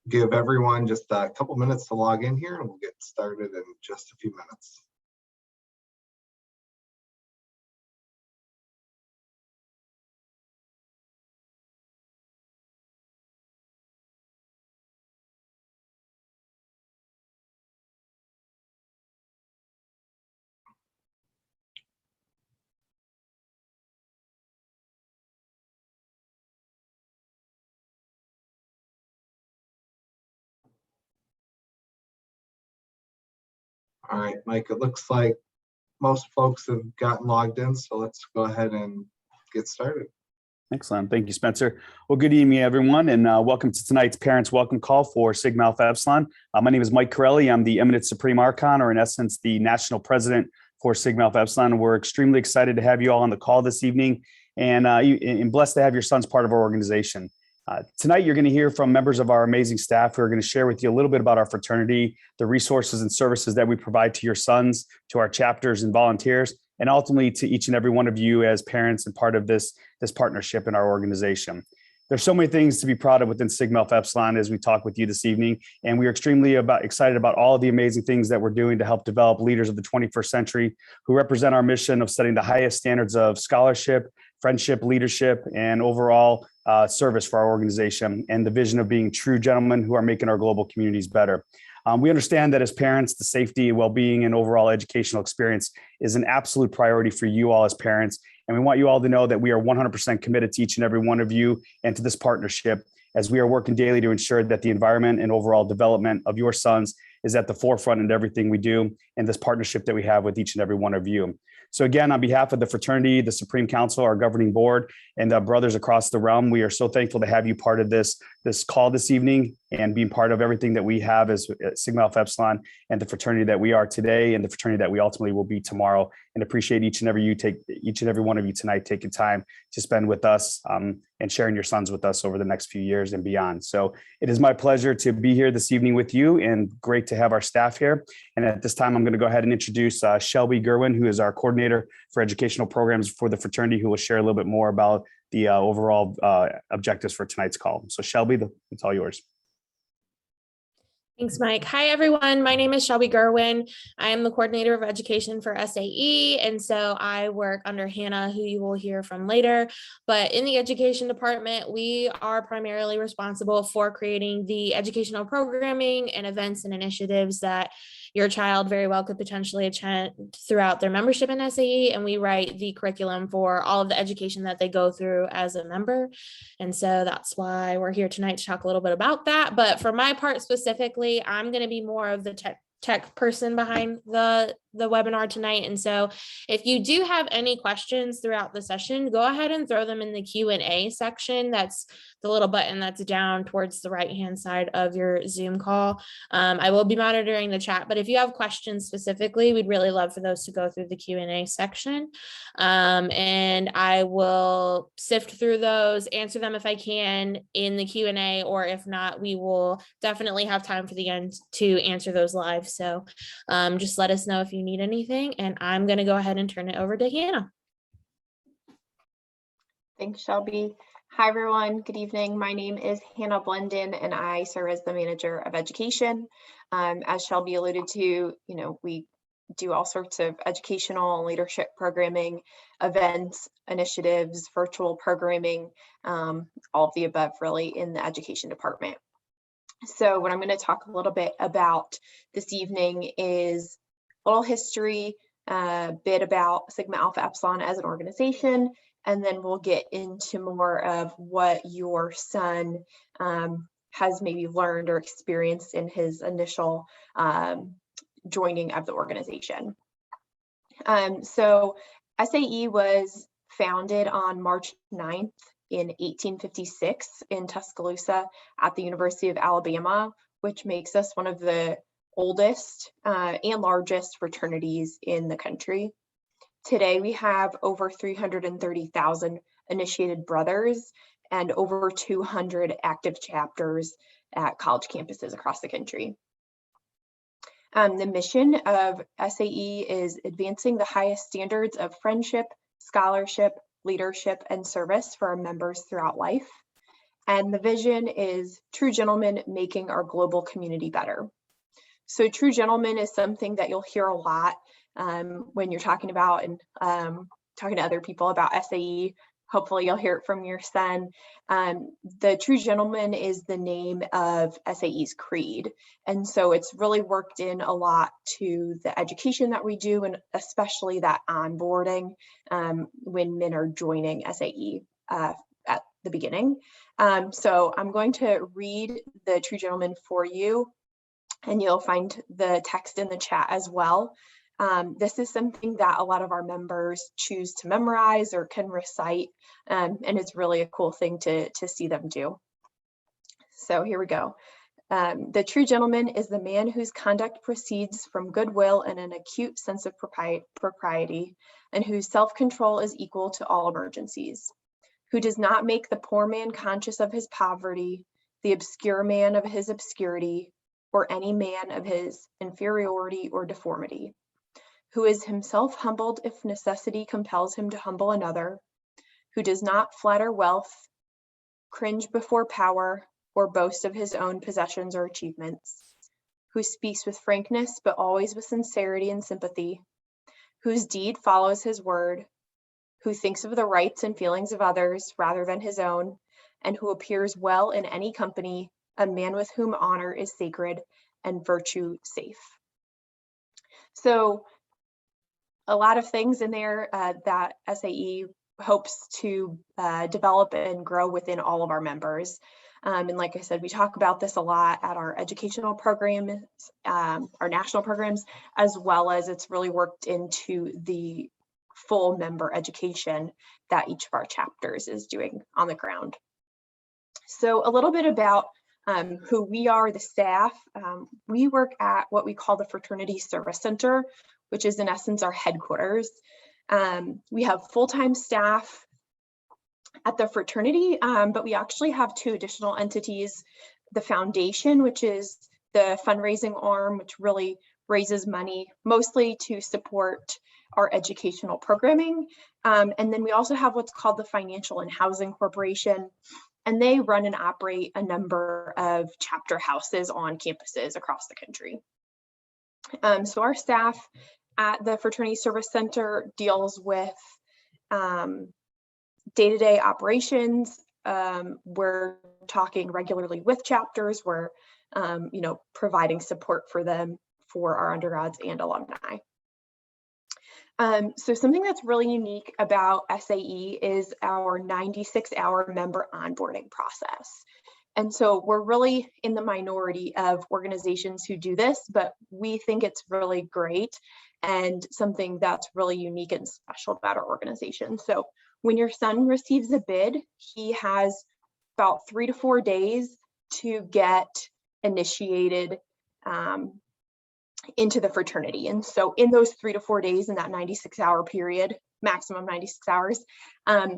give everyone just a couple minutes to log in here, and we'll get started in just a few minutes. All right, Mike, it looks like most folks have gotten logged in, so let's go ahead and get started. Excellent. Thank you, Spencer. Well, good evening, everyone, and welcome to tonight's Parents Welcome Call for Sigma Alpha Epsilon. My name is Mike Corelli. I'm the Eminent Supreme Archon, or in essence, the National President for Sigma Alpha Epsilon. We're extremely excited to have you all on the call this evening, and blessed to have your sons part of our organization. Tonight, you're going to hear from members of our amazing staff who are going to share with you a little bit about our fraternity, the resources and services that we provide to your sons, to our chapters and volunteers, and ultimately to each and every one of you as parents and part of this partnership in our organization. There's so many things to be proud of within Sigma Alpha Epsilon as we talk with you this evening, and we are extremely excited about all of the amazing things that we're doing to help develop leaders of the 21st century who represent our mission of setting the highest standards of scholarship, friendship, leadership, and overall service for our organization, and the vision of being true gentlemen who are making our global communities better. We understand that as parents, the safety, well-being, and overall educational experience is an absolute priority for you all as parents. And we want you all to know that we are 100% committed to each and every one of you and to this partnership, as we are working daily to ensure that the environment and overall development of your sons is at the forefront in everything we do, and this partnership that we have with each and every one of you. So again, on behalf of the fraternity, the Supreme Council, our governing board, and the brothers across the realm, we are so thankful to have you part of this call this evening and being part of everything that we have as Sigma Alpha Epsilon and the fraternity that we are today and the fraternity that we ultimately will be tomorrow. And appreciate each and every one of you tonight taking time to spend with us and sharing your sons with us over the next few years and beyond. So it is my pleasure to be here this evening with you, and great to have our staff here. And at this time, I'm going to go ahead and introduce Shelby Gerwin, who is our coordinator for educational programs for the fraternity, who will share a little bit more about the overall objectives for tonight's call. So Shelby, it's all yours. Thanks, Mike. Hi, everyone. My name is Shelby Gerwin. I am the coordinator of education for SAE, and so I work under Hannah, who you will hear from later. But in the education department, we are primarily responsible for creating the educational programming and events and initiatives that your child very well could potentially attend throughout their membership in SAE, and we write the curriculum for all of the education that they go through as a member. And so that's why we're here tonight to talk a little bit about that. But for my part specifically, I'm going to be more of the tech person behind the webinar tonight. And so if you do have any questions throughout the session, go ahead and throw them in the Q&A section. That's the little button that's down towards the right-hand side of your Zoom call. I will be monitoring the chat, but if you have questions specifically, we'd really love for those to go through the Q&A section. And I will sift through those, answer them if I can in the Q&A, or if not, we will definitely have time for the end to answer those live. So just let us know if you need anything, and I'm going to go ahead and turn it over to Hannah. Thanks, Shelby. Hi, everyone. Good evening. My name is Hannah Blenden, and I serve as the manager of education. As Shelby alluded to, we do all sorts of educational and leadership programming, events, initiatives, virtual programming, all of the above really in the education department. So what I'm going to talk a little bit about this evening is a little history, a bit about Sigma Alpha Epsilon as an organization, and then we'll get into more of what your son has maybe learned or experienced in his initial joining of the organization. So SAE was founded on March 9th in 1856 in Tuscaloosa at the University of Alabama, which makes us one of the oldest and largest fraternities in the country. Today, we have over 330,000 initiated brothers and over 200 active chapters at college campuses across the country. The mission of SAE is advancing the highest standards of friendship, scholarship, leadership, and service for our members throughout life. And the vision is true gentlemen making our global community better. So true gentlemen is something that you'll hear a lot when you're talking about and talking to other people about SAE. Hopefully you'll hear it from your son. The true gentleman is the name of SAE's creed. And so it's really worked in a lot to the education that we do, and especially that onboarding when men are joining SAE at the beginning. So I'm going to read the true gentleman for you, and you'll find the text in the chat as well. This is something that a lot of our members choose to memorize or can recite, and it's really a cool thing to see them do. So here we go. The true gentleman is the man whose conduct proceeds from goodwill and an acute sense of propriety, and whose self-control is equal to all emergencies, who does not make the poor man conscious of his poverty, the obscure man of his obscurity, or any man of his inferiority or deformity, who is himself humbled if necessity compels him to humble another, who does not flatter wealth, cringe before power, or boast of his own possessions or achievements, who speaks with frankness but always with sincerity and sympathy, whose deed follows his word, who thinks of the rights and feelings of others rather than his own, and who appears well in any company, a man with whom honor is sacred and virtue safe. So a lot of things in there that SAE hopes to develop and grow within all of our members. And like I said, we talk about this a lot at our educational programs, our national programs, as well as it's really worked into the full member education that each of our chapters is doing on the ground. So a little bit about who we are, the staff. We work at what we call the Fraternity Service Center, which is in essence our headquarters. We have full-time staff at the fraternity, but we actually have two additional entities. The foundation, which is the fundraising arm, which really raises money mostly to support our educational programming. And then we also have what's called the Financial and Housing Corporation, and they run and operate a number of chapter houses on campuses across the country. So our staff at the Fraternity Service Center deals with day-to-day operations. We're talking regularly with chapters. We're providing support for them, for our undergrads and alumni. So something that's really unique about SAE is our 96-hour member onboarding process. And so we're really in the minority of organizations who do this, but we think it's really great and something that's really unique and special about our organization. So when your son receives a bid, he has about 3 to 4 days to get initiated into the fraternity. And so in those 3 to 4 days, in that 96-hour period, maximum 96 hours,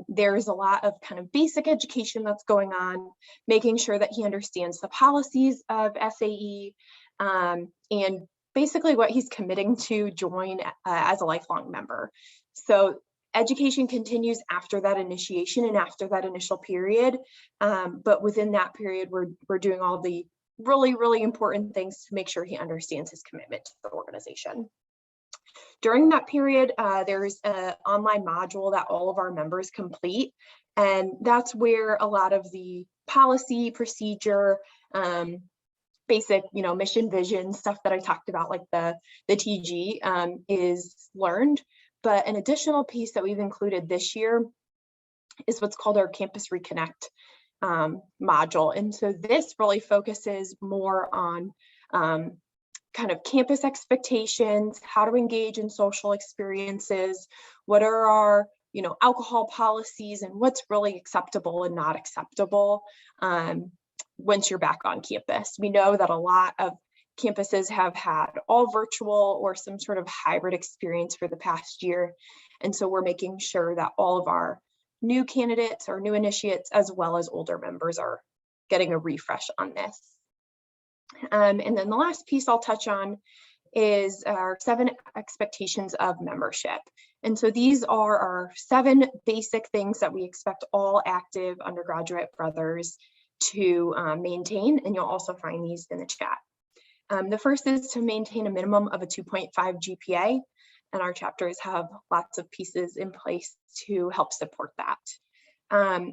there's a lot of kind of basic education that's going on, making sure that he understands the policies of SAE and basically what he's committing to join as a lifelong member. So education continues after that initiation and after that initial period, but within that period, we're doing all the really important things to make sure he understands his commitment to the organization. During that period, there's an online module that all of our members complete, and that's where a lot of the policy, procedure, basic, mission, vision, stuff that I talked about, like the TG, is learned. But an additional piece that we've included this year is what's called our Campus Reconnect module. And so this really focuses more on kind of campus expectations, how to engage in social experiences, what are our alcohol policies, and what's really acceptable and not acceptable once you're back on campus. We know that a lot of campuses have had all virtual or some sort of hybrid experience for the past year. And so we're making sure that all of our new candidates or new initiates, as well as older members, are getting a refresh on this. And then the last piece I'll touch on is our 7 expectations of membership. And so these are our 7 basic things that we expect all active undergraduate brothers to maintain, and you'll also find these in the chat. The first is to maintain a minimum of a 2.5 GPA, and our chapters have lots of pieces in place to help support that.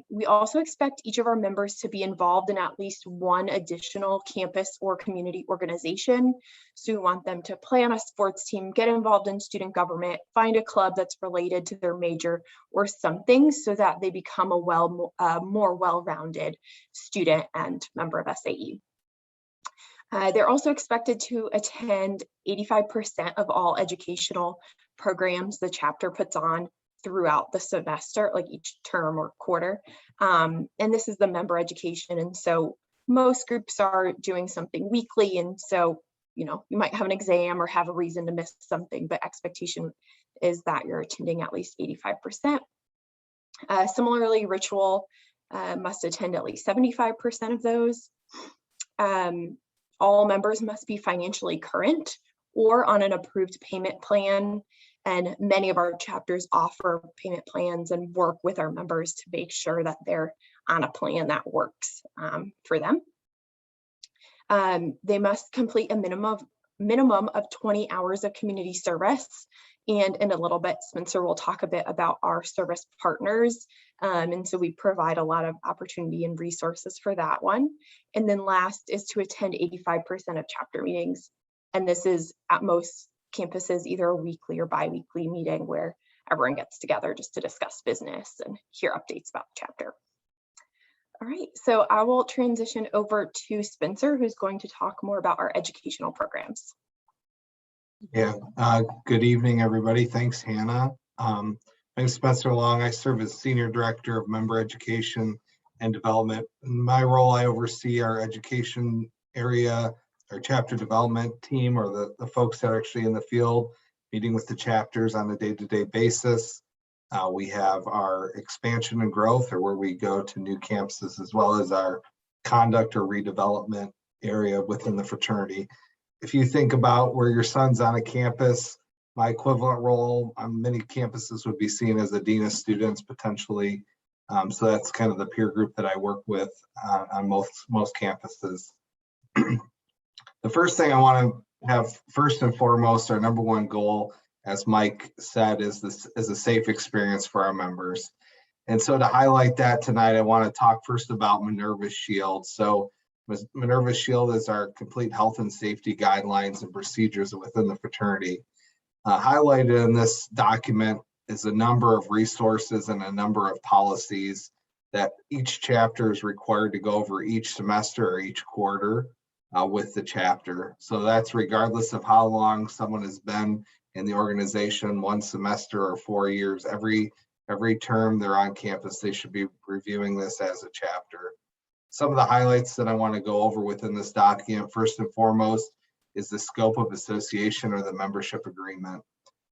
We also expect each of our members to be involved in at least one additional campus or community organization. So we want them to play on a sports team, get involved in student government, find a club that's related to their major or something, so that they become a more well-rounded student and member of SAE. They're also expected to attend 85% of all educational programs the chapter puts on throughout the semester, like each term or quarter. And this is the member education. And so most groups are doing something weekly. And so, you know, you might have an exam or have a reason to miss something, but expectation is that you're attending at least 85%. Similarly, ritual must attend at least 75% of those. All members must be financially current or on an approved payment plan. And many of our chapters offer payment plans and work with our members to make sure that they're on a plan that works for them. They must complete a minimum of 20 hours of community service. And in a little bit, Spencer will talk a bit about our service partners. And so we provide a lot of opportunity and resources for that one. And then last is to attend 85% of chapter meetings. And this is at most campuses, either a weekly or bi-weekly meeting where everyone gets together just to discuss business and hear updates about the chapter. All right, so I will transition over to Spencer, who's going to talk more about our educational programs. Yeah, good evening, everybody. Thanks, Hannah. I'm Spencer Long. I serve as Senior Director of Member Education and Development. In my role, I oversee our education area, our chapter development team, or the folks that are actually in the field, meeting with the chapters on a day-to-day basis. We have our expansion and growth, or where we go to new campuses, as well as our conduct or redevelopment area within the fraternity. If you think about where your son's on a campus, my equivalent role on many campuses would be seen as the dean of students potentially. So that's kind of the peer group that I work with on most campuses. The first thing I want to have first and foremost, our number one goal, as Mike said, is a safe experience for our members. And so to highlight that tonight, I want to talk first about Minerva Shield. So Minerva Shield is our complete health and safety guidelines and procedures within the fraternity. Highlighted in this document is a number of resources and a number of policies that each chapter is required to go over each semester or each quarter with the chapter. So that's regardless of how long someone has been in the organization, 1 semester or 4 years. Every term they're on campus, they should be reviewing this as a chapter. Some of the highlights that I want to go over within this document, first and foremost, is the scope of association or the membership agreement.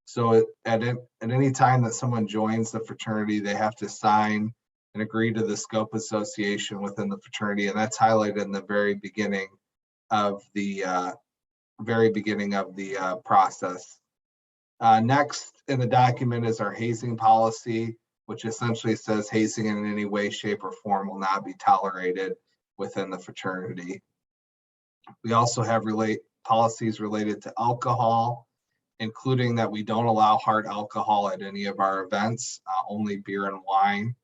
So at any time that someone joins the fraternity, they have to sign and agree to the scope association within the fraternity, and that's highlighted in the very beginning of the process. Next in the document is our hazing policy, which essentially says hazing in any way, shape, or form will not be tolerated within the fraternity. We also have policies related to alcohol, including that we don't allow hard alcohol at any of our events, only beer and wine.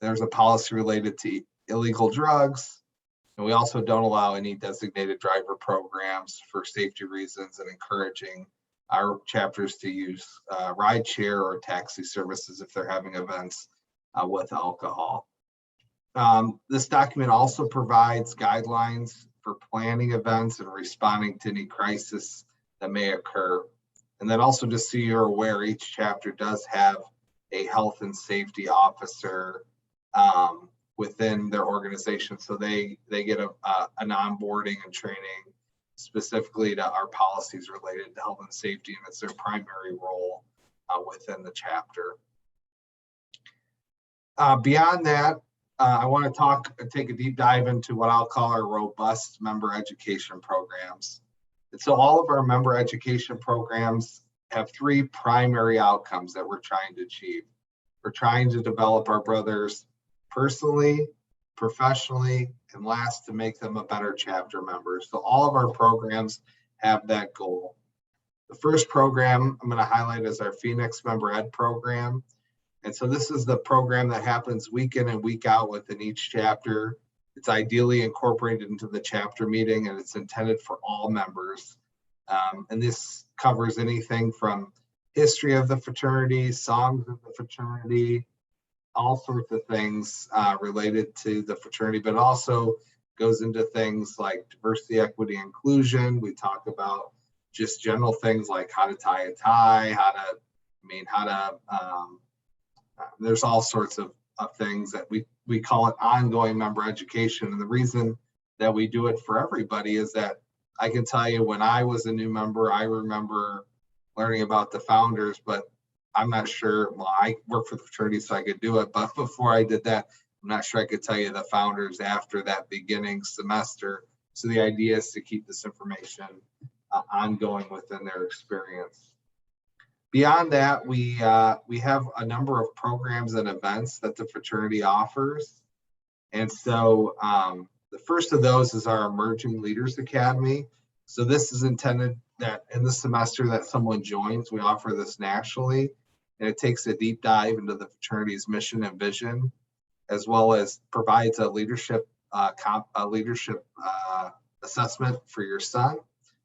There's a policy related to illegal drugs, and we also don't allow any designated driver programs for safety reasons and encouraging our chapters to use ride share or taxi services if they're having events with alcohol. This document also provides guidelines for planning events and responding to any crisis that may occur. And then also, just so you're aware, each chapter does have a health and safety officer within their organization. So they get an onboarding and training specifically to our policies related to health and safety, and it's their primary role within the chapter. Beyond that, I want to take a deep dive into what I'll call our robust member education programs. And so all of our member education programs have 3 primary outcomes that we're trying to achieve. We're trying to develop our brothers personally, professionally, and last, to make them a better chapter member. So all of our programs have that goal. The first program I'm going to highlight is our Phoenix Member Ed program. And so this is the program that happens week in and week out within each chapter. It's ideally incorporated into the chapter meeting, and it's intended for all members. And this covers anything from history of the fraternity, songs of the fraternity, all sorts of things related to the fraternity, but also goes into things like diversity, equity, inclusion. We talk about just general things like how to tie a tie, there's all sorts of things that we call it ongoing member education. And the reason that we do it for everybody is that I can tell you, when I was a new member, I remember learning about the founders, but I'm not sure, well, I work for the fraternity so I could do it, but before I did that, I'm not sure I could tell you the founders after that beginning semester. So the idea is to keep this information ongoing within their experience. Beyond that, we have a number of programs and events that the fraternity offers. And so the first of those is our Emerging Leaders Academy. So this is intended that in the semester that someone joins, we offer this nationally, and it takes a deep dive into the fraternity's mission and vision, as well as provides a leadership assessment for your son.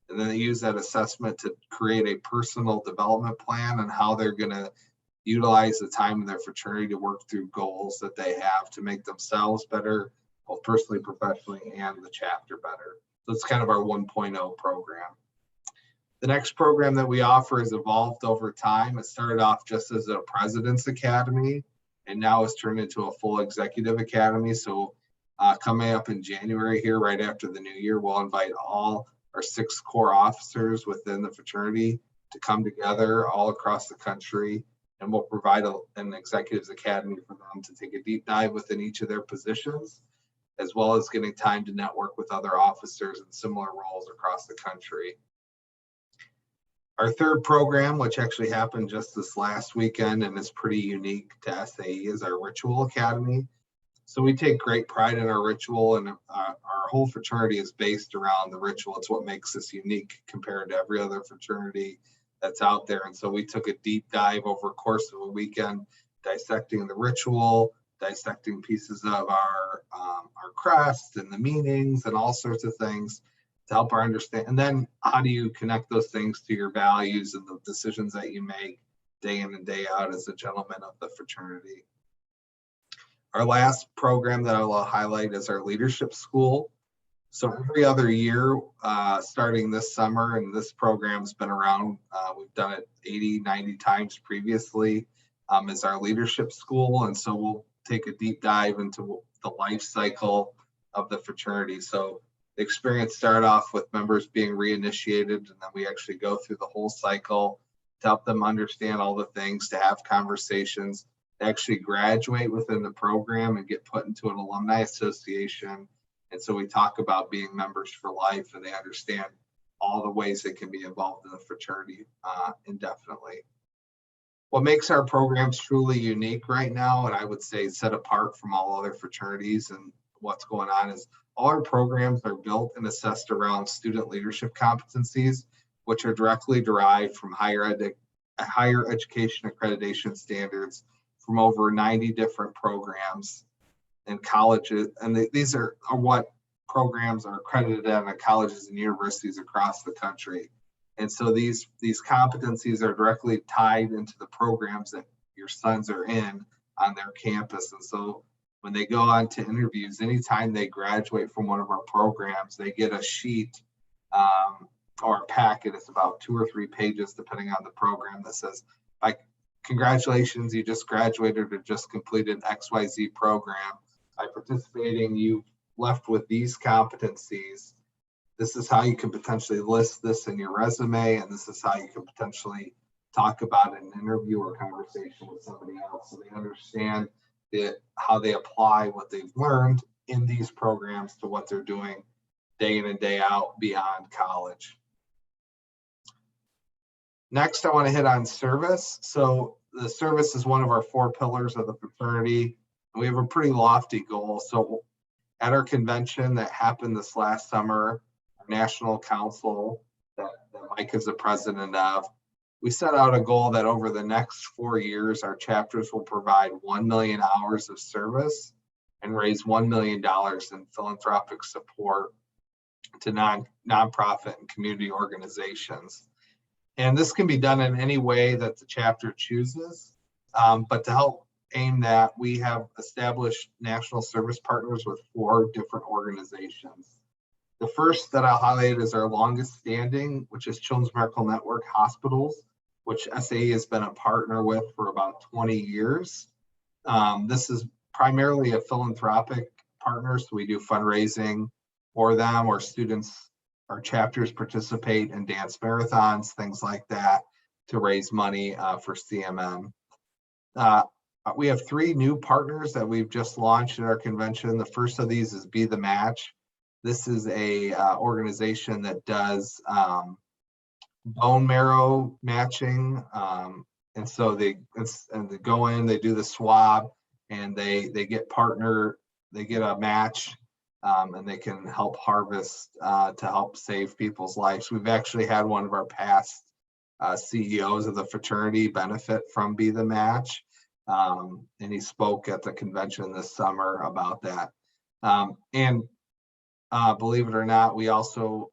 And then they use that assessment to create a personal development plan on how they're going to utilize the time in their fraternity to work through goals that they have to make themselves better, both personally, professionally, and the chapter better. So it's kind of our 1.0 program. The next program that we offer has evolved over time. It started off just as a President's Academy, and now it's turned into a full Executive Academy. So coming up in January here, right after the new year, we'll invite all our 6 core officers within the fraternity to come together all across the country, and we'll provide an Executives Academy for them to take a deep dive within each of their positions, as well as getting time to network with other officers in similar roles across the country. Our third program, which actually happened just this last weekend and is pretty unique to SAE, is our Ritual Academy. So we take great pride in our ritual, and our whole fraternity is based around the ritual. It's what makes us unique compared to every other fraternity that's out there. And so we took a deep dive over the course of a weekend, dissecting the ritual, dissecting pieces of our crest and the meanings and all sorts of things to help our understand. And then how do you connect those things to your values and the decisions that you make day in and day out as a gentleman of the fraternity. Our last program that I will highlight is our Leadership School. So every other year, starting this summer, and this program's been around, we've done it 80, 90 times previously, is our Leadership School. And so we'll take a deep dive into the life cycle of the fraternity. So the experience started off with members being reinitiated, and then we actually go through the whole cycle to help them understand all the things, to have conversations, to actually graduate within the program and get put into an alumni association. And so we talk about being members for life, and they understand all the ways they can be involved in the fraternity indefinitely. What makes our programs truly unique right now, and I would say set apart from all other fraternities and what's going on, is all our programs are built and assessed around student leadership competencies, which are directly derived from higher education accreditation standards from over 90 different programs and colleges. And these are what programs are accredited at colleges and universities across the country. And so these competencies are directly tied into the programs that your sons are in on their campus. And so when they go on to interviews, anytime they graduate from one of our programs, they get a sheet or a packet. It's about 2 or 3 pages, depending on the program, that says, like, congratulations, you just graduated or just completed XYZ program. By participating, you left with these competencies. This is how you can potentially list this in your resume, and this is how you can potentially talk about it in an interview or conversation with somebody else, so they understand how they apply what they've learned in these programs to what they're doing day in and day out beyond college. Next, I want to hit on service. So the service is one of our 4 pillars of the fraternity. We have a pretty lofty goal. So At our convention that happened this last summer, our national council that Mike is the president of, we set out a goal that over the next 4 years, our chapters will provide 1 million hours of service and raise $1 million in philanthropic support to nonprofit and community organizations. And this can be done in any way that the chapter chooses. But to help aim that, we have established national service partners with 4 different organizations. The first that I'll highlight is our longest standing, which is Children's Medical Network Hospitals, which SAE has been a partner with for about 20 years. This is primarily a philanthropic partner, so we do fundraising for them, or students, our chapters participate in dance marathons, things like that, to raise money for CMN. We have 3 new partners that we've just launched at our convention. The first of these is Be the Match. This is a organization that does bone marrow matching, and so they go in, they do the swab, and they get a match, and they can help harvest to help save people's lives. We've actually had one of our past CEOs of the fraternity benefit from Be the Match, and he spoke at the convention this summer about that. And believe it or not, we also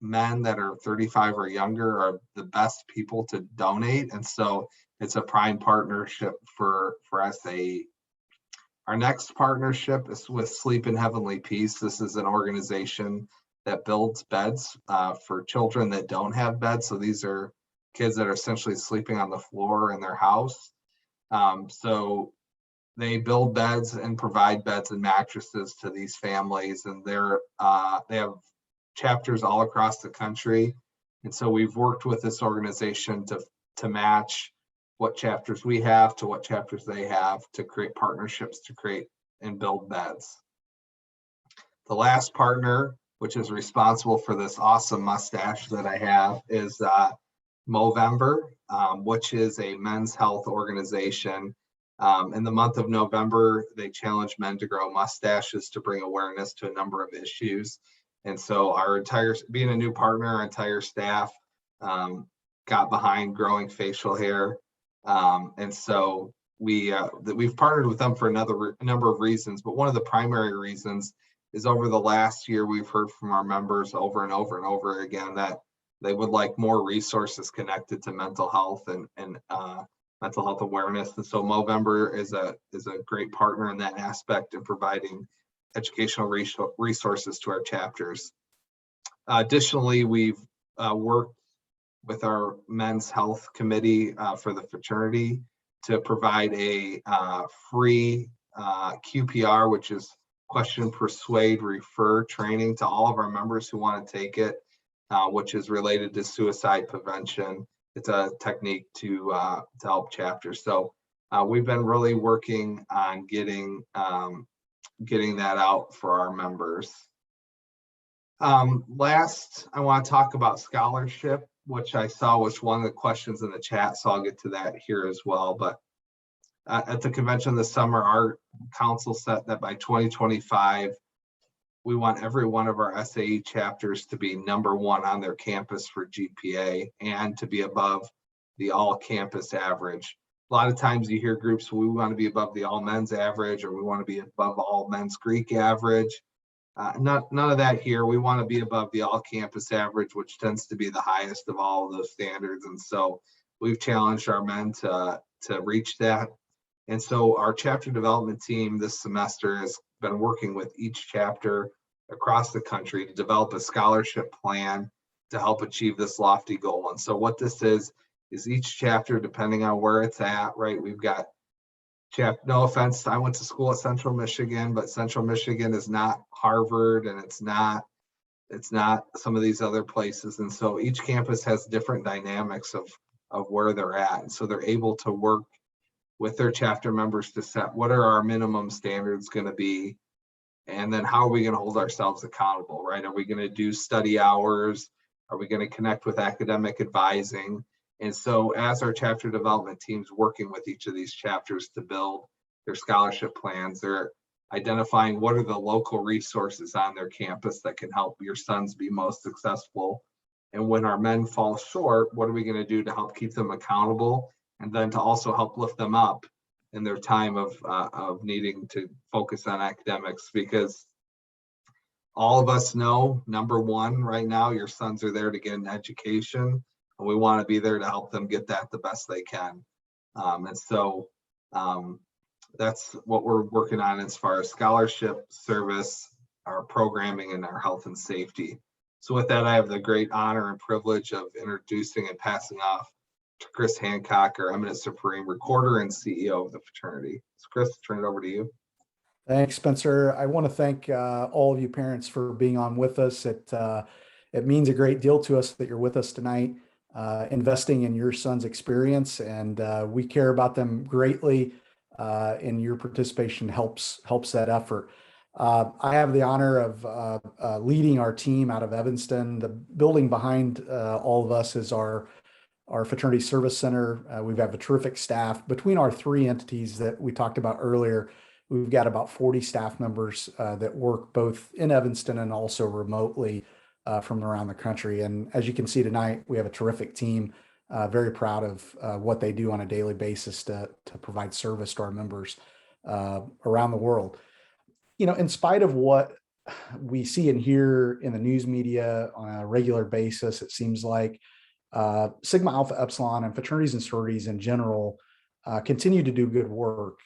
men that are 35 or younger are the best people to donate, and so it's a prime partnership for SAE. Our next partnership is with Sleep in Heavenly Peace. This is an organization that builds beds for children that don't have beds. So these are kids that are essentially sleeping on the floor in their house. So they build beds and provide beds and mattresses to these families, and they have chapters all across the country. And so we've worked with this organization to match what chapters we have to what chapters they have, to create partnerships to create and build beds. The last partner, which is responsible for this awesome mustache that I have, is Movember, which is a men's health organization. In the month of November, they challenge men to grow mustaches to bring awareness to a number of issues. And so being a new partner, our entire staff got behind growing facial hair. And so we've partnered with them for a number of reasons, but one of the primary reasons is over the last year, we've heard from our members over and over and over again that they would like more resources connected to mental health and mental health awareness. And so Movember is a great partner in that aspect in providing educational resources to our chapters. Additionally, we've worked with our men's health committee for the fraternity to provide a free QPR, which is question, persuade, refer training to all of our members who want to take it, which is related to suicide prevention. It's a technique to help chapters. So we've been really working on getting that out for our members. Last, I want to talk about scholarship, which I saw was one of the questions in the chat, so I'll get to that here as well. But at the convention this summer, our council set that by 2025, we want every one of our SAE chapters to be #1 on their campus for GPA and to be above the all campus average. A lot of times you hear groups, we want to be above the all men's average, or we want to be above all men's Greek average. None of that here. We want to be above the all campus average, which tends to be the highest of all of those standards. And so we've challenged our men to reach that. And so our chapter development team this semester has been working with each chapter across the country to develop a scholarship plan to help achieve this lofty goal. And so what this is each chapter, depending on where it's at, right? We've got no offense, I went to school at Central Michigan, but Central Michigan is not Harvard, and it's not some of these other places. And so each campus has different dynamics of where they're at. And so they're able to work with their chapter members to set what are our minimum standards going to be, and then how are we going to hold ourselves accountable, right? Are we going to do study hours? Are we going to connect with academic advising? And so as our chapter development teams working with each of these chapters to build their scholarship plans, they're identifying what are the local resources on their campus that can help your sons be most successful. And when our men fall short, what are we going to do to help keep them accountable, and then to also help lift them up in their time of needing to focus on academics? Because all of us know, number one, right now, your sons are there to get an education, and we want to be there to help them get that the best they can. And so that's what we're working on as far as scholarship, service, our programming, and our health and safety. So with that, I have the great honor and privilege of introducing and passing off to Chris Hancock, our eminent Supreme Recorder and CEO of the fraternity. So Chris, turn it over to you. Thanks, Spencer. I want to thank all of you parents for being on with us. It means a great deal to us that you're with us tonight, investing in your son's experience, and we care about them greatly, and your participation helps that effort. I have the honor of leading our team out of Evanston. The building behind all of us is our fraternity service center. We have a terrific staff. Between our three entities that we talked about earlier, we've got about 40 staff members that work both in Evanston and also remotely from around the country. And as you can see tonight, we have a terrific team. Very proud of what they do on a daily basis to provide service to our members around the world. You know, in spite of what we see and hear in the news media on a regular basis, it seems like Sigma Alpha Epsilon and fraternities and sororities in general continue to do good work.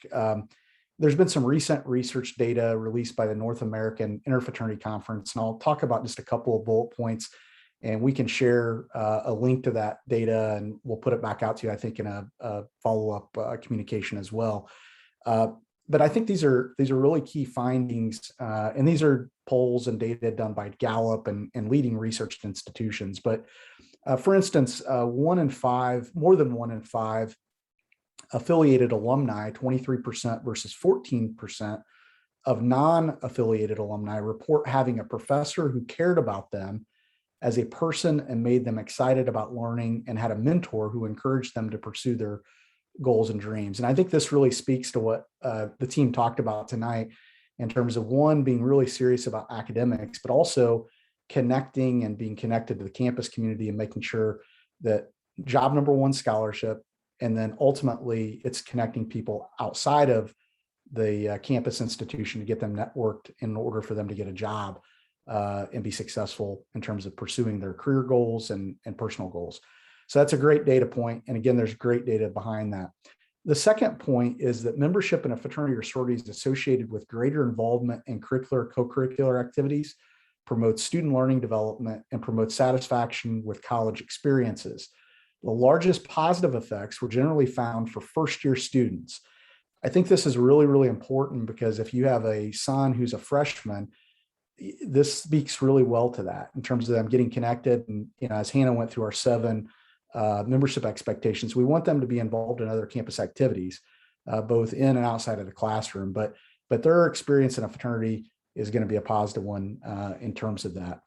There's been some recent research data released by the North American Interfraternity Conference, and I'll talk about just a couple of bullet points, and we can share a link to that data, and we'll put it back out to you, I think, in a follow-up communication as well. But I think these are really key findings, and these are polls and data done by Gallup and leading research institutions. But for instance, more than one in five affiliated alumni, 23% versus 14% of non-affiliated alumni, report having a professor who cared about them as a person and made them excited about learning, and had a mentor who encouraged them to pursue their goals and dreams. And I think this really speaks to what the team talked about tonight in terms of, one, being really serious about academics, but also connecting and being connected to the campus community and making sure that job number one, scholarship, and then ultimately it's connecting people outside of the campus institution to get them networked in order for them to get a job and be successful in terms of pursuing their career goals and personal goals. So that's a great data point. And again, there's great data behind that. The second point is that membership in a fraternity or sorority is associated with greater involvement in curricular, co-curricular activities, promotes student learning development, and promotes satisfaction with college experiences. The largest positive effects were generally found for first-year students. I think this is really, really important because if you have a son who's a freshman, this speaks really well to that in terms of them getting connected. And, you know, as Hannah went through our 7 membership expectations, we want them to be involved in other campus activities, both in and outside of the classroom. But their experience in a fraternity is going to be a positive one in terms of that.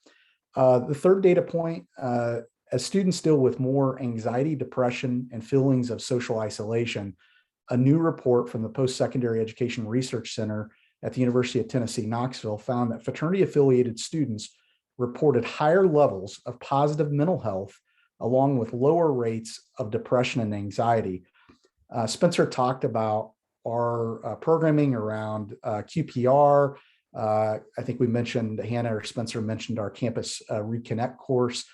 The third data point, as students deal with more anxiety, depression, and feelings of social isolation, a new report from the Post-Secondary Education Research Center at the University of Tennessee, Knoxville, found that fraternity-affiliated students reported higher levels of positive mental health, along with lower rates of depression and anxiety. Spencer talked about our programming around QPR. I think we mentioned, Hannah or Spencer mentioned our campus Reconnect course.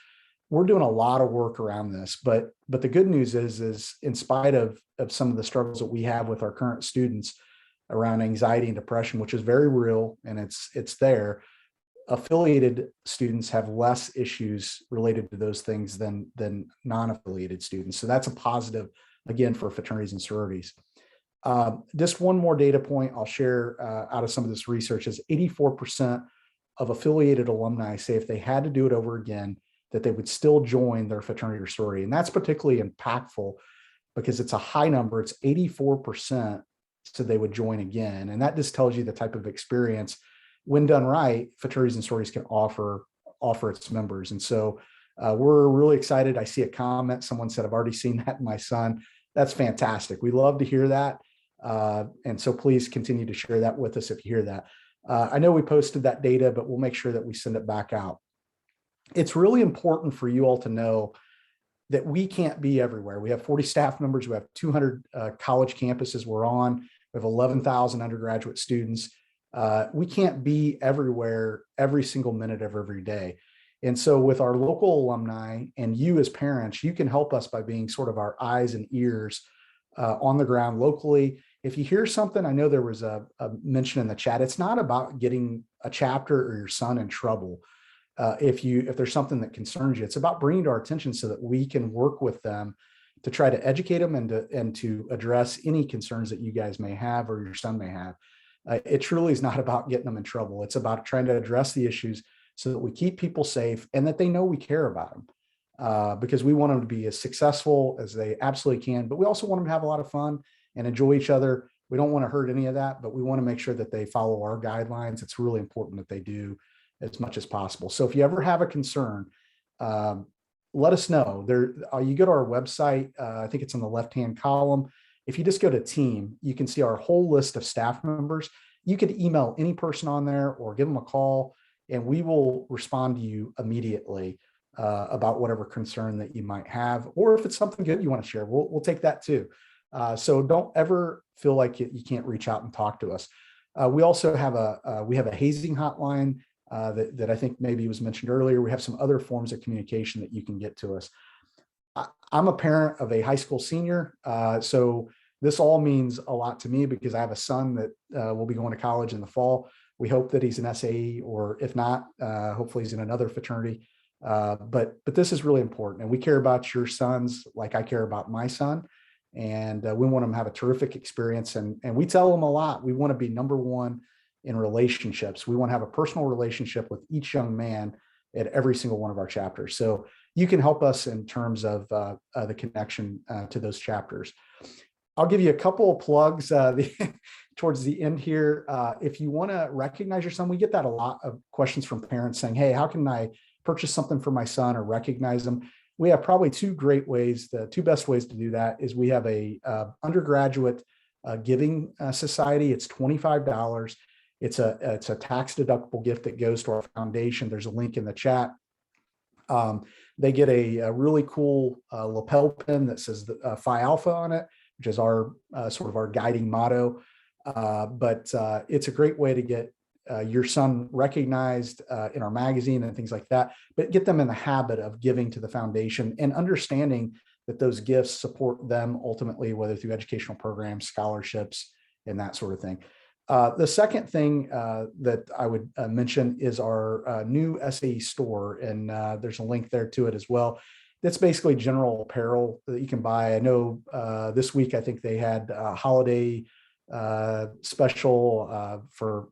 We're doing a lot of work around this, but the good news is in spite of some of the struggles that we have with our current students around anxiety and depression, which is very real and it's there, affiliated students have less issues related to those things than non-affiliated students. So that's a positive, again, for fraternities and sororities. Just one more data point I'll share out of some of this research is 84% of affiliated alumni say if they had to do it over again, that they would still join their fraternity or sorority. And that's particularly impactful because it's a high number. It's 84%, so they would join again. And that just tells you the type of experience, when done right, fraternities and sororities can offer its members. And so we're really excited. I see a comment, someone said, I've already seen that in my son. That's fantastic. We love to hear that. And so please continue to share that with us if you hear that. I know we posted that data, but we'll make sure that we send it back out. It's really important for you all to know that we can't be everywhere. We have 40 staff members. We have 200 college campuses we're on. We have 11,000 undergraduate students. We can't be everywhere every single minute of every day. And so with our local alumni and you as parents, you can help us by being sort of our eyes and ears on the ground locally. If you hear something, I know there was a mention in the chat, it's not about getting a chapter or your son in trouble. If there's something that concerns you, it's about bringing to our attention so that we can work with them to try to educate them and to address any concerns that you guys may have or your son may have. It truly is not about getting them in trouble. It's about trying to address the issues so that we keep people safe and that they know we care about them, because we want them to be as successful as they absolutely can, but we also want them to have a lot of fun and enjoy each other. We don't want to hurt any of that, but we want to make sure that they follow our guidelines. It's really important that they do as much as possible. So if you ever have a concern, let us know. You go to our website, I think it's in the left-hand column. If you just go to team, you can see our whole list of staff members. You could email any person on there or give them a call, and we will respond to you immediately about whatever concern that you might have, or if it's something good you want to share, we'll take that too. So don't ever feel like you can't reach out and talk to us. We also have a hazing hotline that I think maybe was mentioned earlier. We have some other forms of communication that you can get to us. I'm a parent of a high school senior, so this all means a lot to me because I have a son that will be going to college in the fall. We hope that he's an SAE, or if not, hopefully he's in another fraternity. But this is really important, and we care about your sons like I care about my son, and we want them to have a terrific experience. And we tell them a lot. We want to be number one in relationships. We want to have a personal relationship with each young man at every single one of our chapters. So you can help us in terms of the connection to those chapters. I'll give you a couple of plugs towards the end here. If you want to recognize your son, we get that a lot of questions from parents saying, hey, how can I purchase something for my son or recognize them? We have probably two great ways. The two best ways to do that is we have a undergraduate giving society. It's $25. It's a tax deductible gift that goes to our foundation. There's a link in the chat. They get a really cool lapel pin that says Phi Alpha on it, which is our sort of our guiding motto. But it's a great way to get your son recognized in our magazine and things like that, but get them in the habit of giving to the foundation and understanding that those gifts support them ultimately, whether through educational programs, scholarships, and that sort of thing. The second thing that I would mention is our new SAE store, and there's a link there to it as well. That's basically general apparel that you can buy. I know this week I think they had a holiday special for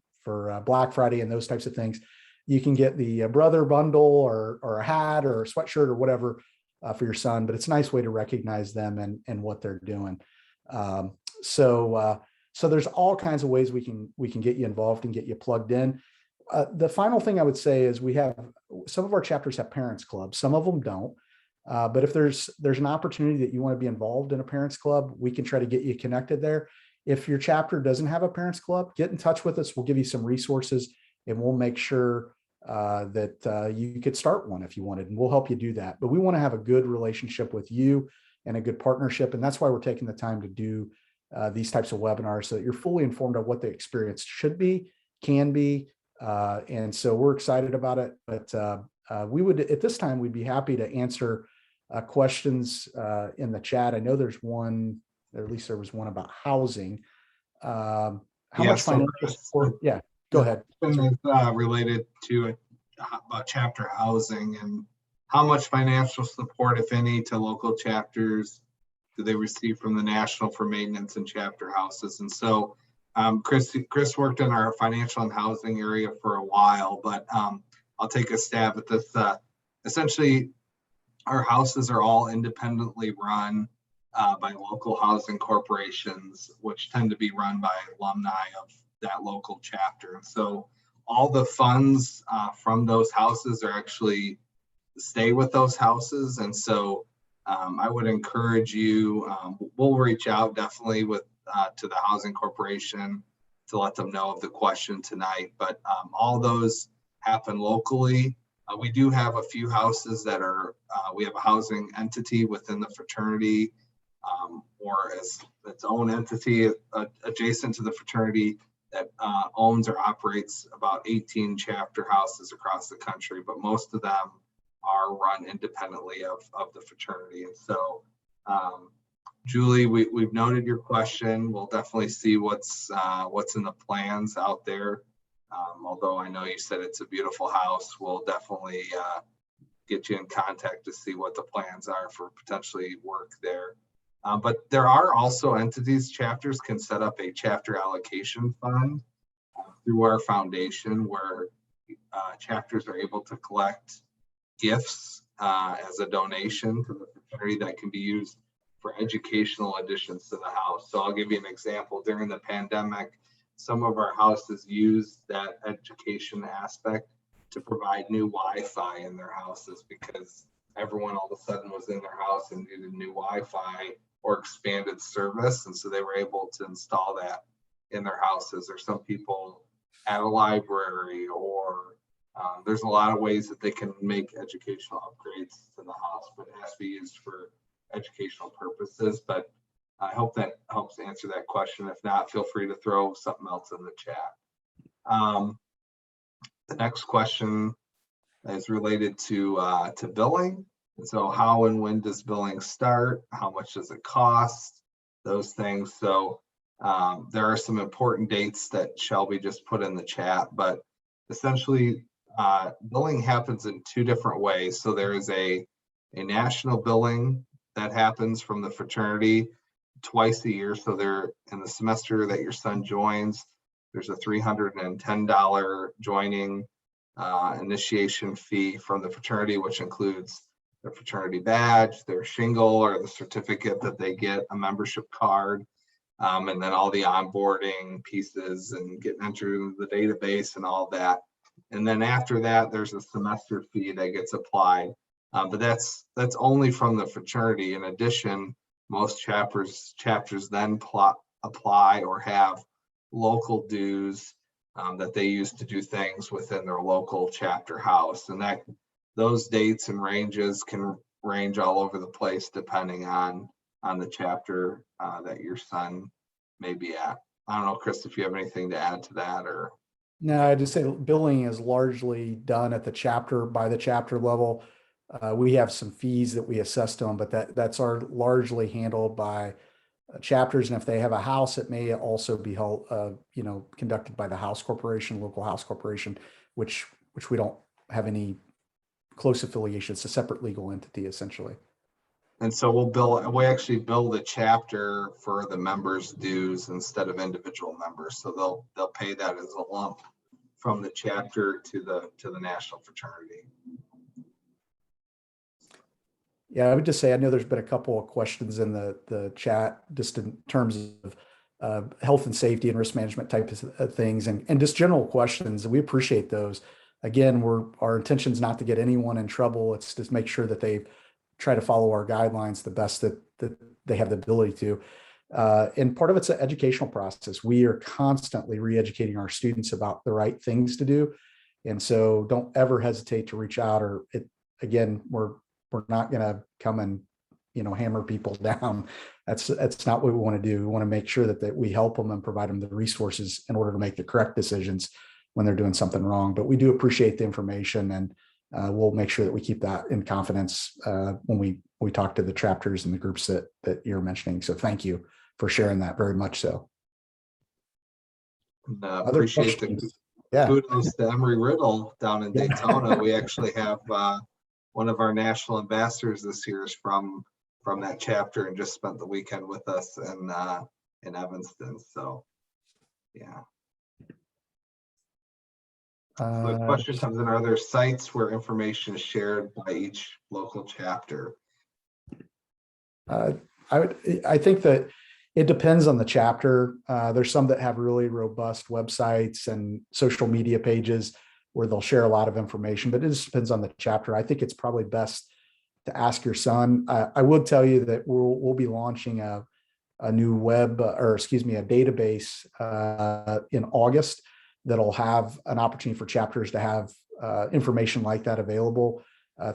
Black Friday and those types of things. You can get the brother bundle or a hat or a sweatshirt or whatever for your son, but it's a nice way to recognize them and what they're doing. So there's all kinds of ways we can get you involved and get you plugged in. The final thing I would say is we have some of our chapters have parents clubs, some of them don't. But if there's an opportunity that you want to be involved in a parents club, we can try to get you connected there. If your chapter doesn't have a parents club, get in touch with us. We'll give you some resources, and we'll make sure that you could start one if you wanted, and we'll help you do that. But we want to have a good relationship with you and a good partnership, and that's why we're taking the time to do these types of webinars so that you're fully informed of what the experience should be, can be, and so we're excited about it. But we would, at this time, we'd be happy to answer questions in the chat. I know there's one, or at least there was one about housing. How much financial support? Yeah, go ahead. Is related to chapter housing, and how much financial support, if any, to local chapters do they receive from the National for maintenance and chapter houses? And so Chris worked in our financial and housing area for a while, but I'll take a stab at this. Essentially, our houses are all independently run by local housing corporations, which tend to be run by alumni of that local chapter. And so all the funds from those houses are actually stay with those houses. And so I would encourage you, we'll reach out definitely with to the Housing Corporation to let them know of the question tonight. But all those happen locally. We do have a few houses that are, we have a housing entity within the fraternity, or as its own entity adjacent to the fraternity that owns or operates about 18 chapter houses across the country, but most of them are run independently of the fraternity. And so, Julie, we've noted your question. We'll definitely see what's in the plans out there. Although I know you said it's a beautiful house, we'll definitely get you in contact to see what the plans are for potentially work there. But there are also entities, chapters can set up a chapter allocation fund through our foundation where chapters are able to collect gifts as a donation to the fraternity that can be used for educational additions to the house. So I'll give you an example. During the pandemic, some of our houses used that education aspect to provide new Wi-Fi in their houses because everyone all of a sudden was in their house and needed new Wi-Fi or expanded service. And so they were able to install that in their houses. Or some people at a library, or there's a lot of ways that they can make educational upgrades to the house, but it has to be used for educational purposes. But I hope that helps answer that question. If not, feel free to throw something else in the chat. The next question is related to billing. And so how and when does billing start? How much does it cost? Those things. So there are some important dates that Shelby just put in the chat, but essentially billing happens in two different ways. So there is a national billing that happens from the fraternity twice a year. So there, in the semester that your son joins, there's a $310 joining initiation fee from the fraternity, which includes their fraternity badge, their shingle, or the certificate that they get, a membership card, and then all the onboarding pieces and getting entered into the database and all that. And then after that, there's a semester fee that gets applied. But that's only from the fraternity. In addition, most chapters then apply or have local dues that they use to do things within their local chapter house. And that those dates and ranges can range all over the place depending on the chapter that your son may be at. I don't know, Chris, if you have anything to add to that. Or No, I just say billing is largely done at the chapter by the chapter level. We have some fees that we assess to them, but that's largely handled by chapters. And if they have a house, it may also be held, conducted by the house corporation, local house corporation, which we don't have any close affiliation. It's a separate legal entity, essentially. And so we actually bill the chapter for the members' dues instead of individual members. So they'll pay that as a lump from the chapter to the national fraternity. Yeah, I would just say, I know there's been a couple of questions in the chat just in terms of health and safety and risk management type of things and just general questions. We appreciate those. Again, our intention is not to get anyone in trouble. It's just make sure that they try to follow our guidelines the best that they have the ability to. And part of it's an educational process. We are constantly re-educating our students about the right things to do. And so don't ever hesitate to reach out, or again, we're not going to come and, hammer people down. That's not what we want to do. We want to make sure that we help them and provide them the resources in order to make the correct decisions when they're doing something wrong. But we do appreciate the information, and we'll make sure that we keep that in confidence when we talk to the chapters and the groups that you're mentioning. So thank you for sharing that, very much so. Appreciate the kudos to Emery Riddle down in Daytona. We actually have one of our national ambassadors this year is from that chapter and just spent the weekend with us in Evanston. So yeah. So the question comes in, are there sites where information is shared by each local chapter? I think that it depends on the chapter. There's some that have really robust websites and social media pages where they'll share a lot of information, but it just depends on the chapter. I think it's probably best to ask your son. I would tell you that we'll be launching a a new web, or excuse me, a database in August that'll have an opportunity for chapters to have information like that available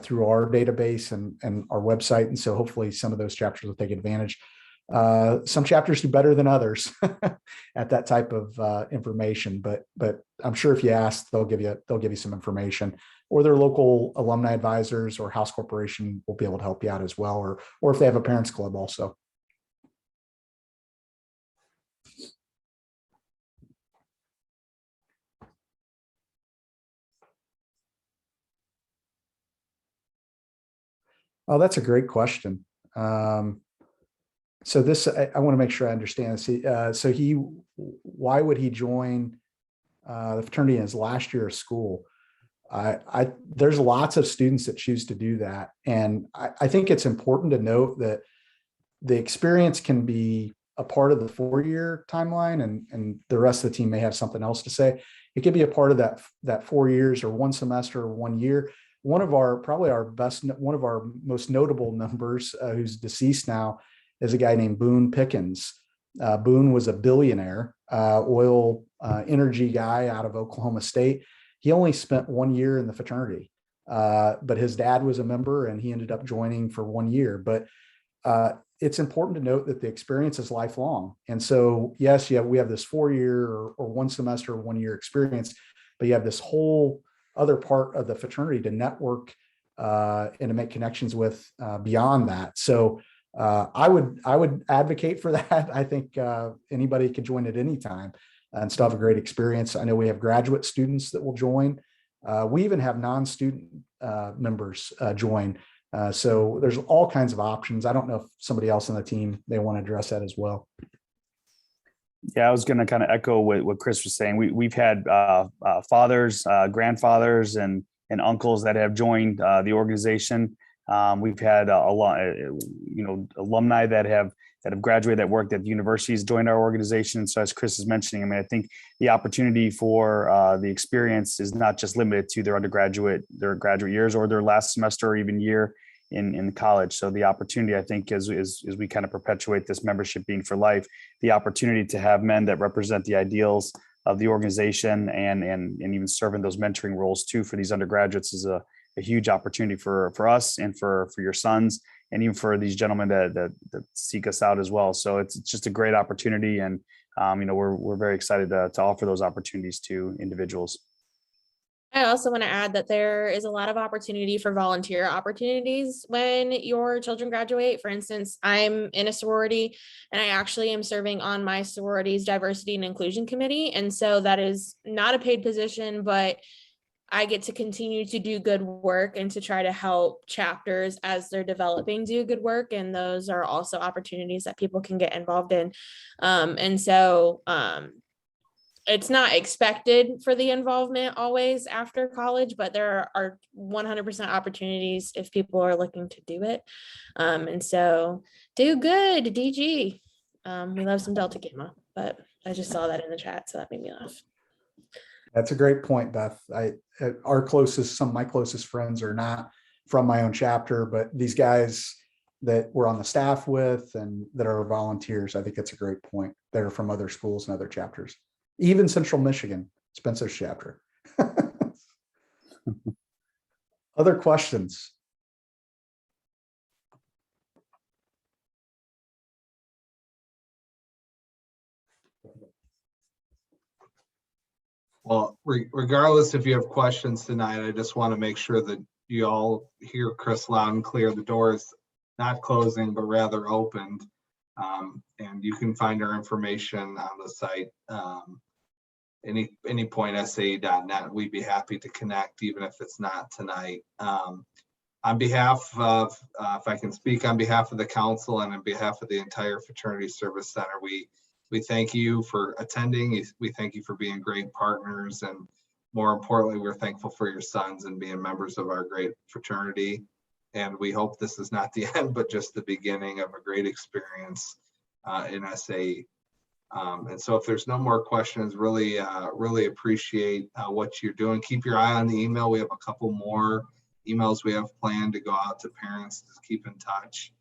through our database and our website. And so hopefully some of those chapters will take advantage. Some chapters do better than others at that type of information, but I'm sure if you ask, they'll give you some information, or their local alumni advisors or house corporation will be able to help you out as well, or if they have a parents club also. Oh, that's a great question. So this, I want to make sure I understand this. So why would he join the fraternity in his last year of school? There's lots of students that choose to do that. And I think it's important to note that the experience can be a part of the 4-year timeline, and the rest of the team may have something else to say. It could be a part of that 4 years or 1 semester or 1 year. One of our most notable members who's deceased now is a guy named Boone Pickens. Boone was a billionaire, oil energy guy out of Oklahoma State. He only spent 1 year in the fraternity, but his dad was a member and he ended up joining for 1 year. But it's important to note that the experience is lifelong. And so, yes, we have this 4-year or 1 semester, 1 year experience, but you have this whole other part of the fraternity to network and to make connections with beyond that. So I would advocate for that. I think anybody can join at any time and still have a great experience. I know we have graduate students that will join. We even have non-student members join. So there's all kinds of options. I don't know if somebody else on the team, they want to address that as well. Yeah, I was going to kind of echo what Chris was saying. We've had fathers, grandfathers, and uncles that have joined the organization. We've had a lot, alumni that have graduated, that worked at the universities, joined our organization. So as Chris is mentioning, I mean, I think the opportunity for the experience is not just limited to their graduate years or their last semester or even year in college. So the opportunity, I think, as we kind of perpetuate this membership being for life, the opportunity to have men that represent the ideals of the organization and even serving those mentoring roles too for these undergraduates is a huge opportunity for us and for your sons, and even for these gentlemen that seek us out as well. So it's just a great opportunity, and we're very excited to offer those opportunities to individuals. I also want to add that there is a lot of opportunity for volunteer opportunities when your children graduate. For instance, I'm in a sorority and I actually am serving on my sorority's diversity and inclusion committee. And so that is not a paid position, but I get to continue to do good work and to try to help chapters as they're developing do good work. And those are also opportunities that people can get involved in. It's not expected for the involvement always after college, but there are 100% opportunities if people are looking to do it. And so do good, DG. We love some Delta Gamma, but I just saw that in the chat, so that made me laugh. That's a great point, Beth. Some of my closest friends are not from my own chapter, but these guys that we're on the staff with and that are volunteers, I think that's a great point. They're from other schools and other chapters. Even Central Michigan, Spencer's chapter. Other questions? Well, regardless if you have questions tonight, I just want to make sure that you all hear Chris loud and clear. The door is not closing, but rather opened. And you can find our information on the site. Anypointsae.net. We'd be happy to connect, even if it's not tonight. On behalf of, if I can speak on behalf of the council and on behalf of the entire Fraternity Service Center, we thank you for attending. We thank you for being great partners, and more importantly, we're thankful for your sons and being members of our great fraternity. And we hope this is not the end, but just the beginning of a great experience in SAE. And so if there's no more questions, really appreciate what you're doing. Keep your eye on the email. We have a couple more emails we have planned to go out to parents to keep in touch.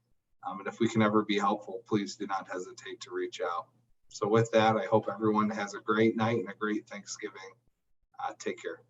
And if we can ever be helpful, please do not hesitate to reach out. So with that, I hope everyone has a great night and a great Thanksgiving. Take care.